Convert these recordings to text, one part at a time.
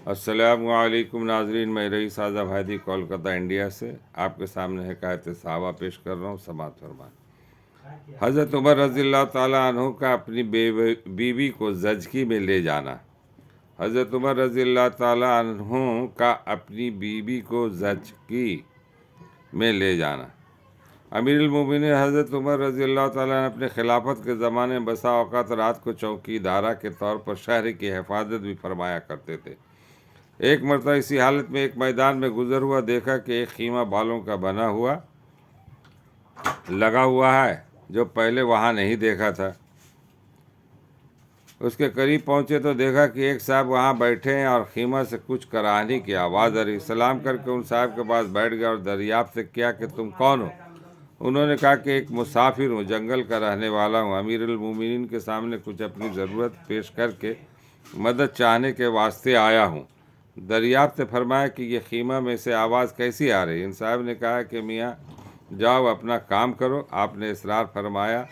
السلام علیکم ناظرین، میں رئیس اعظم ہیدی کولکتہ انڈیا سے آپ کے سامنے حکایت صحابہ پیش کر رہا ہوں، سماعت فرمائیں۔ حضرت عمر رضی اللہ تعالیٰ عنہ کا اپنی بیوی کو زچگی میں لے جانا۔ حضرت عمر رضی اللہ تعالیٰ عنہ کا اپنی بیوی کو زچگی میں لے جانا۔ امیر المومنین حضرت عمر رضی اللہ تعالیٰ عنہ اپنے خلافت کے زمانے میں بسا اوقات رات کو چوکی دارہ کے طور پر شہر کی حفاظت بھی فرمایا کرتے تھے۔ ایک مرتبہ اسی حالت میں ایک میدان میں گزر ہوا، دیکھا کہ ایک خیمہ بالوں کا بنا ہوا لگا ہوا ہے جو پہلے وہاں نہیں دیکھا تھا۔ اس کے قریب پہنچے تو دیکھا کہ ایک صاحب وہاں بیٹھے ہیں اور خیمہ سے کچھ کراہنے کی آواز آ رہی۔ سلام کر کے ان صاحب کے پاس بیٹھ گیا اور دریافت کیا کہ تم کون ہو؟ انہوں نے کہا کہ ایک مسافر ہوں، جنگل کا رہنے والا ہوں، امیر المومنین کے سامنے کچھ اپنی ضرورت پیش کر کے مدد چاہنے کے واسطے آیا ہوں۔ دریافت فرمایا کہ یہ خیمہ میں سے آواز کیسی آ رہی؟ ان صاحب نے کہا کہ میاں جاؤ اپنا کام کرو۔ آپ نے اصرار فرمایا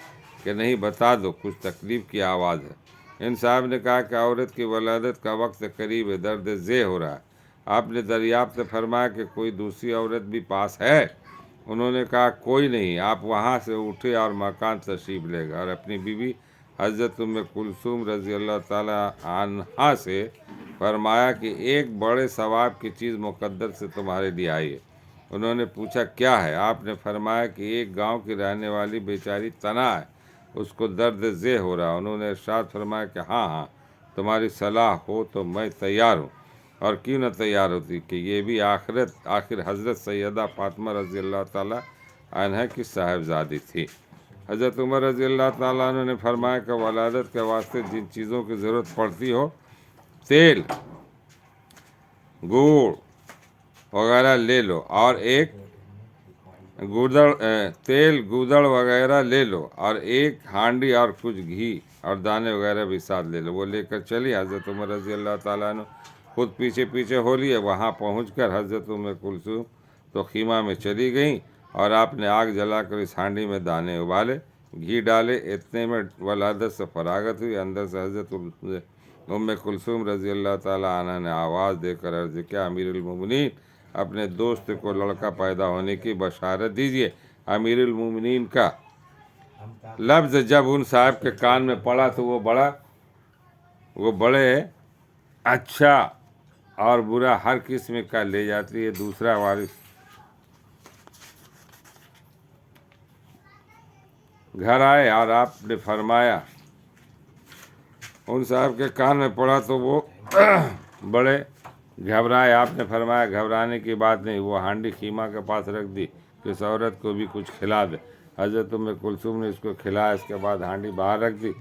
کہ نہیں، بتا دو، کچھ تکلیف کی آواز ہے۔ ان صاحب نے کہا کہ عورت کی ولادت کا وقت قریب ہے، درد ذیل ہو رہا ہے۔ آپ نے دریافت فرمایا کہ کوئی دوسری عورت بھی پاس ہے؟ انہوں نے کہا کوئی نہیں۔ آپ وہاں سے اٹھے اور مکان تشریف لے گئے اور اپنی بیوی حضرت ام کلثوم رضی اللہ تعالیٰ عنہا سے فرمایا کہ ایک بڑے ثواب کی چیز مقدر سے تمہارے لیے آئی ہے۔ انہوں نے پوچھا کیا ہے؟ آپ نے فرمایا کہ ایک گاؤں کی رہنے والی بیچاری تنہا ہے، اس کو درد ذیل ہو رہا۔ انہوں نے ارشاد فرمایا کہ ہاں، تمہاری صلاح ہو تو میں تیار ہوں۔ اور کیوں نہ تیار ہوتی کہ یہ بھی آخر حضرت سیدہ فاطمہ رضی اللہ تعالیٰ عنہ کی صاحبزادی تھی۔ حضرت عمر رضی اللہ تعالیٰ عنہ نے فرمایا کہ ولادت کے واسطے جن چیزوں کی ضرورت پڑتی ہو، تیل، گڑ وغیرہ لے لو اور گودڑ وغیرہ لے لو اور ایک ہانڈی اور کچھ گھی اور دانے وغیرہ بھی ساتھ لے لو۔ وہ لے کر چلی۔ حضرت عمر رضی اللہ تعالیٰ عنہ خود پیچھے ہو لیے۔ وہاں پہنچ کر حضرت ام کلثوم تو خیمہ میں چلی گئیں اور آپ نے آگ جلا کر اس ہانڈی میں دانے ابالے، گھی ڈالے۔ اتنے میں ولادت سے فراغت ہوئی۔ اندر سے حضرت ام کلثوم رضی اللہ تعالیٰ عنہ نے آواز دے کر عرض کیا، امیر المومنین اپنے دوست کو لڑکا پیدا ہونے کی بشارت دیجیے۔ امیر المومنین کا لفظ جب ان صاحب کے کان میں پڑا تو وہ بڑے اچھا اور برا ہر قسم کا لے جاتی ہے۔ دوسرا وارث گھر آئے اور آپ نے فرمایا، ان صاحب کے کان میں پڑا تو وہ بڑے گھبرائے۔ آپ نے فرمایا گھبرانے کی بات نہیں، وہ ہانڈی خیمہ کے پاس رکھ دی کہ اس عورت کو بھی کچھ کھلا دے۔ حضرت ام کلثوم نے اس کو کھلایا، اس کے بعد ہانڈی باہر رکھ دی۔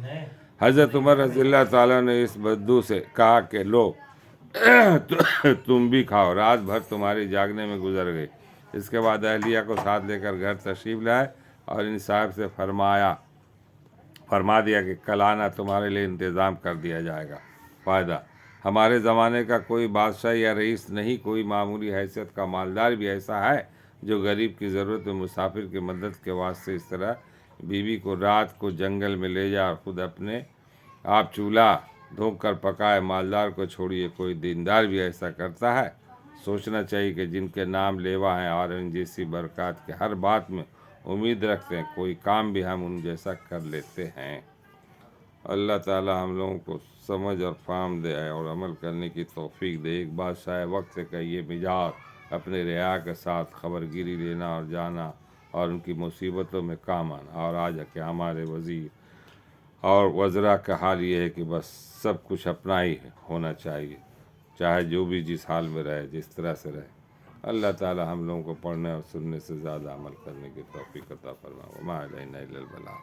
حضرت عمر رضی اللہ تعالیٰ نے اس بدو سے کہا کہ لو تم بھی کھاؤ، رات بھر تمہاری جاگنے میں گزر گئی۔ اس کے بعد اہلیہ کو ساتھ لے کر گھر تشریف لائے اور ان صاحب سے فرما دیا کہ کل آنا، تمہارے لیے انتظام کر دیا جائے گا۔ فائدہ: ہمارے زمانے کا کوئی بادشاہ یا رئیس نہیں، کوئی معمولی حیثیت کا مالدار بھی ایسا ہے جو غریب کی ضرورت میں مسافر کی مدد کے واسطے اس طرح بیوی کو رات کو جنگل میں لے جا اور خود اپنے آپ چولہا دھو کر پکائے۔ مالدار کو چھوڑیے، کوئی دیندار بھی ایسا کرتا ہے؟ سوچنا چاہیے کہ جن کے نام لیوا ہیں اور ان جیسی برکات کے ہر بات میں امید رکھتے ہیں، کوئی کام بھی ہم ان جیسا کر لیتے ہیں۔ اللہ تعالی ہم لوگوں کو سمجھ اور فہم دے اور عمل کرنے کی توفیق دے۔ ایک بادشاہ وقت کا یہ مزاج اپنے رعایا کے ساتھ خبر گیری لینا اور جانا اور ان کی مصیبتوں میں کام آنا، اور آج کہ ہمارے وزیر اور وزراء کا حال یہ ہے کہ بس سب کچھ اپنا ہی ہونا چاہیے، چاہے جو بھی جس حال میں رہے، جس طرح سے رہے۔ اللہ تعالی ہم لوگوں کو پڑھنے اور سننے سے زیادہ عمل کرنے کی توفیق عطا فرمائے۔ وما علینا الا البلاغ۔